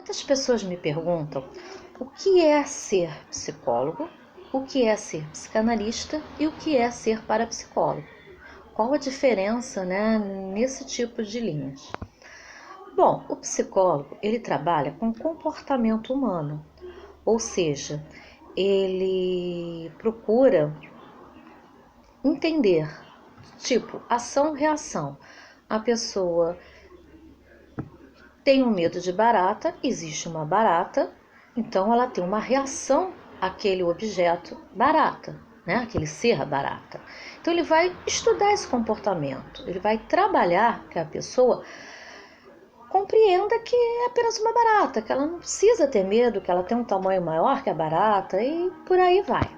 Muitas pessoas me perguntam o que é ser psicólogo, o que é ser psicanalista e o que é ser parapsicólogo. Qual a diferença, nesse tipo de linhas? Bom, o psicólogo, ele trabalha com comportamento humano, ou seja, ele procura entender, tipo, ação-reação. A pessoa tem um medo de barata, existe uma barata, então ela tem uma reação àquele objeto barata, aquele ser barata. Então ele vai estudar esse comportamento, ele vai trabalhar que a pessoa compreenda que é apenas uma barata, que ela não precisa ter medo, que ela tem um tamanho maior que a barata e por aí vai.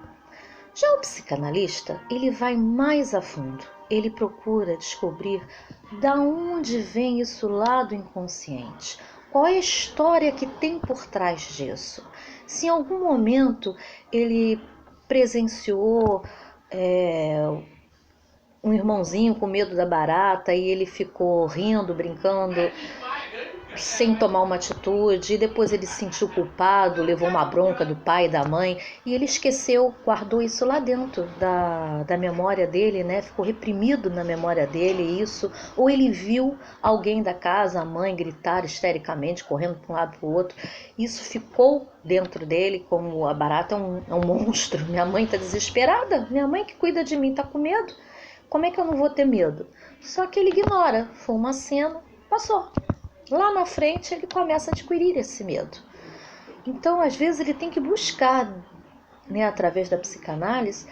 Já o psicanalista, ele vai mais a fundo, ele procura descobrir da onde vem isso lá do inconsciente, qual é a história que tem por trás disso. Se em algum momento ele presenciou um irmãozinho com medo da barata e ele ficou rindo, brincando, sem tomar uma atitude, e depois ele se sentiu culpado, levou uma bronca do pai e da mãe, e ele esqueceu, guardou isso lá dentro da memória dele, ficou reprimido na memória dele isso, ou ele viu alguém da casa, a mãe, gritar histericamente, correndo para um lado para o outro, isso ficou dentro dele, como a barata é um monstro, minha mãe está desesperada, minha mãe que cuida de mim está com medo, como é que eu não vou ter medo? Só que ele ignora, foi uma cena, passou. Lá na frente ele começa a adquirir esse medo. Então, às vezes, ele tem que buscar, através da psicanálise,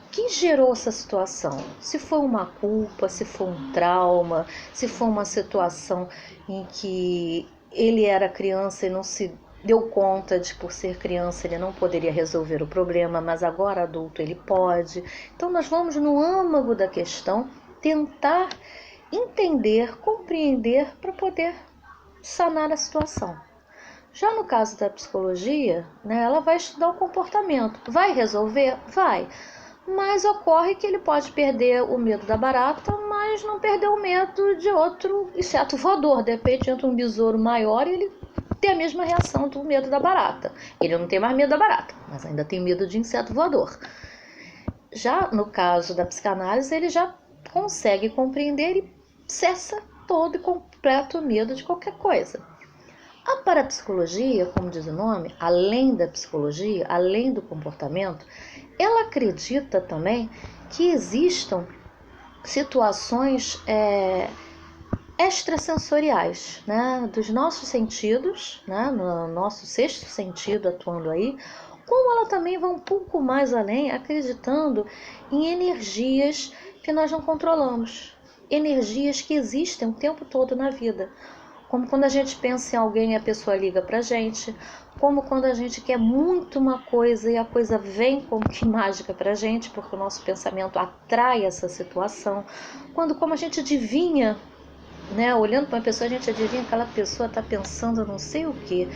o que gerou essa situação. Se foi uma culpa, se foi um trauma, se foi uma situação em que ele era criança e não se deu conta de, por ser criança, ele não poderia resolver o problema, mas agora adulto ele pode. Então, nós vamos no âmago da questão tentar entender, compreender para poder sanar a situação. Já no caso da psicologia, ela vai estudar o comportamento. Vai resolver? Vai. Mas ocorre que ele pode perder o medo da barata, mas não perder o medo de outro inseto voador. De repente entra um besouro maior e ele tem a mesma reação do medo da barata. Ele não tem mais medo da barata, mas ainda tem medo de inseto voador. Já no caso da psicanálise, ele já consegue compreender e cessa todo e completo medo de qualquer coisa. A parapsicologia, como diz o nome, além da psicologia, além do comportamento, ela acredita também que existam situações extrasensoriais, dos nossos sentidos, no nosso sexto sentido atuando aí, como ela também vai um pouco mais além, acreditando em energias que nós não controlamos, energias que existem o tempo todo na vida. Como quando a gente pensa em alguém e a pessoa liga pra gente, como quando a gente quer muito uma coisa e a coisa vem como que mágica pra gente, porque o nosso pensamento atrai essa situação, como a gente adivinha, olhando para uma pessoa, a gente adivinha que aquela pessoa está pensando não sei o que.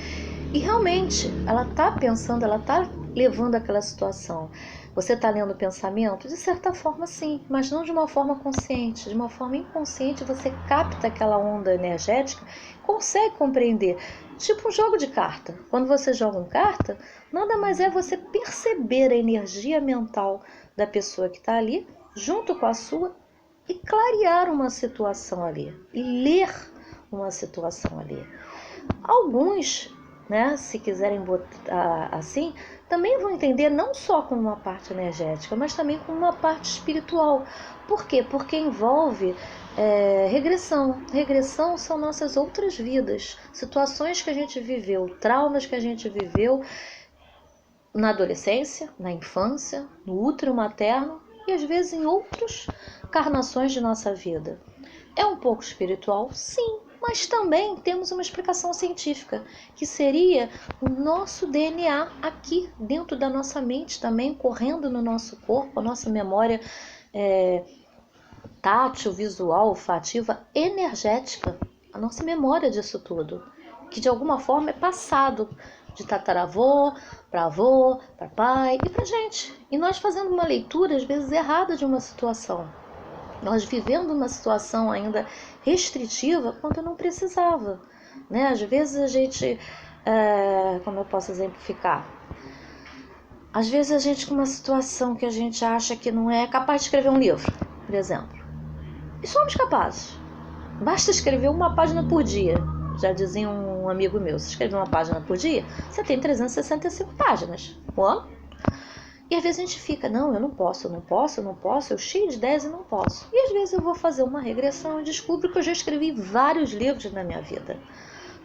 E realmente, ela está pensando, ela está levando aquela situação. Você está lendo o pensamento? De certa forma, sim, mas não de uma forma consciente. De uma forma inconsciente, você capta aquela onda energética, consegue compreender. Tipo um jogo de carta. Quando você joga uma carta, nada mais é você perceber a energia mental da pessoa que está ali, junto com a sua, e clarear uma situação ali, e ler uma situação ali. Alguns, se quiserem botar assim, também vão entender não só como uma parte energética, mas também como uma parte espiritual. Por quê? Porque envolve regressão. Regressão são nossas outras vidas, situações que a gente viveu, traumas que a gente viveu na adolescência, na infância, no útero materno e às vezes em outras encarnações de nossa vida. É um pouco espiritual? Sim, mas também temos uma explicação científica, que seria o nosso DNA aqui dentro da nossa mente também, correndo no nosso corpo, a nossa memória tátil, visual, olfativa, energética, a nossa memória disso tudo, que de alguma forma é passado de tataravô para avô, para pai e para gente. E nós fazendo uma leitura, às vezes, errada de uma situação. Nós vivendo uma situação ainda restritiva quando não precisava. né? Às vezes a gente, como eu posso exemplificar? Às vezes a gente com uma situação que a gente acha que não é capaz de escrever um livro, por exemplo. E somos capazes. Basta escrever uma página por dia. Já dizia um amigo meu, se escrever uma página por dia, você tem 365 páginas no ano. E às vezes a gente fica, não, eu não posso, eu cheio de ideias e não posso. E às vezes eu vou fazer uma regressão e descubro que eu já escrevi vários livros na minha vida.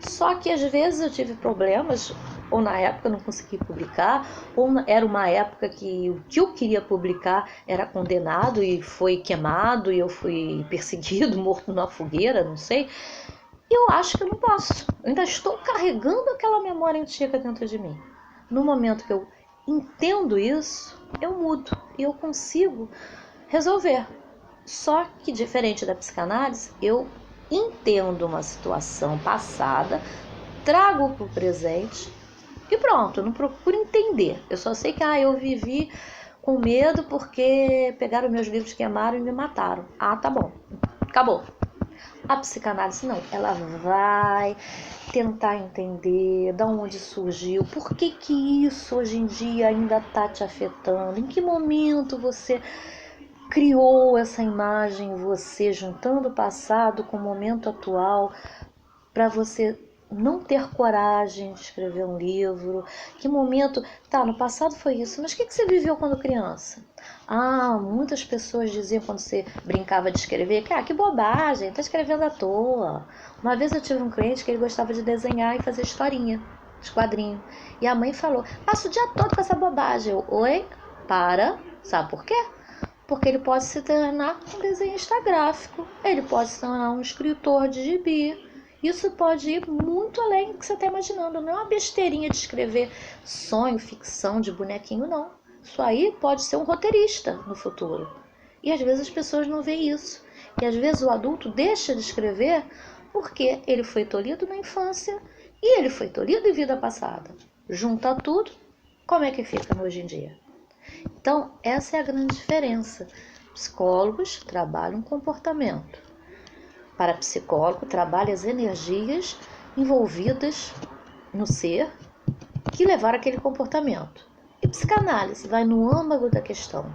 Só que às vezes eu tive problemas, ou na época eu não consegui publicar, ou era uma época que o que eu queria publicar era condenado e foi queimado, e eu fui perseguido, morto na fogueira, não sei. E eu acho que eu não posso. Eu ainda estou carregando aquela memória antiga dentro de mim. No momento que eu entendo isso, eu mudo e eu consigo resolver. Só que, diferente da psicanálise, eu entendo uma situação passada, trago para o presente e pronto, eu não procuro entender. Eu só sei que eu vivi com medo porque pegaram meus livros, queimaram e me mataram. Ah, tá bom, acabou. A psicanálise não, ela vai tentar entender de onde surgiu, por que isso hoje em dia ainda está te afetando, em que momento você criou essa imagem em você, juntando o passado com o momento atual, para você não ter coragem de escrever um livro. Que momento, no passado foi isso, mas o que você viveu quando criança? Muitas pessoas diziam quando você brincava de escrever, que bobagem, tá escrevendo à toa. Uma vez eu tive um cliente que ele gostava de desenhar e fazer historinha, os quadrinhos. E a mãe falou, passa o dia todo com essa bobagem. Eu, oi, para, sabe por quê? Porque ele pode se tornar um desenhista gráfico, ele pode se tornar um escritor de gibi. Isso pode ir muito além do que você está imaginando. Não é uma besteirinha de escrever sonho, ficção, de bonequinho, não. Isso aí pode ser um roteirista no futuro. E às vezes as pessoas não veem isso. E às vezes o adulto deixa de escrever porque ele foi tolhido na infância e ele foi tolhido em vida passada. Junta tudo, como é que fica hoje em dia? Então, essa é a grande diferença. Psicólogos trabalham comportamento. Para psicólogo, trabalha as energias envolvidas no ser que levaram aquele comportamento. E psicanálise vai no âmago da questão.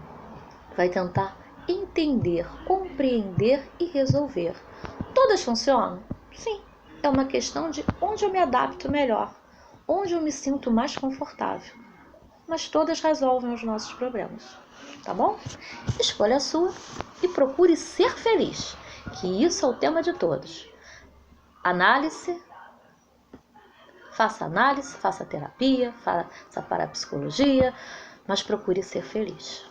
Vai tentar entender, compreender e resolver. Todas funcionam? Sim. É uma questão de onde eu me adapto melhor, onde eu me sinto mais confortável. Mas todas resolvem os nossos problemas, tá bom? Escolha a sua e procure ser feliz, que isso é o tema de todos. Análise, faça terapia, faça parapsicologia, mas procure ser feliz.